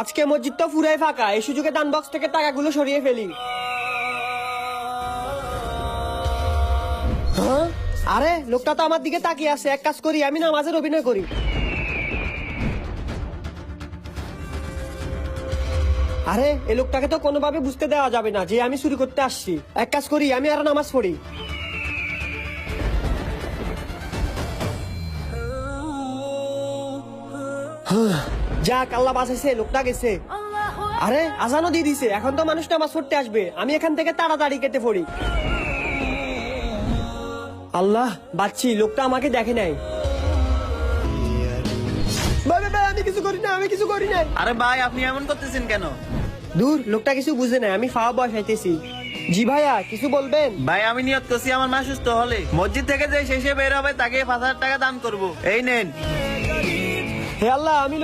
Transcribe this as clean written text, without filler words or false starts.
আজকে মসজিদ তো পুরাই ফাঁকা, এই সুযোগে দান বক্স থেকে টাকাগুলো সরিয়ে ফেলি। হ্যাঁ? আরে লোকটা তো আমার দিকে তাকিয়ে আছে, এক কাজ করি আমি নামাজের অভিনয় করি। আরে এই লোকটাকে তো কোনোভাবে বুঝতে দেওয়া যাবে না যে আমি চুরি করতে আসছি। এক কাজ করি আমি আর নামাজ পড়ি। যাক আল্লাহ বাঁচাইছে, লোকটা গেছে। আরে আজানও দিয়ে দিছে, এখন তো মানুষ নামাজ পড়তে আসবে, আমি এখান থেকে তাড়াতাড়ি কেটে পড়ি। আল্লাহ বাঁচছি, লোকটা আমাকে দেখে নাই। ভাই, ভাই, ভাই, আমি কিছু করি না, আমি কিছু করি নাই। আরে ভাই আপনি এমন করতেছেন কেন? দূর, লোকটা কিছু বুঝে নাই, আমি ফাওয়া বসাইতেছি। জি ভাইয়া কিছু বলবেন? ভাই আমি নিয়ত করছি আমার মা সুস্থ হলে মসজিদ থেকে যে শেষে বের হবে তাকে 5,000 টাকা দান করব। এই নেন। হে আল্লাহ, আমি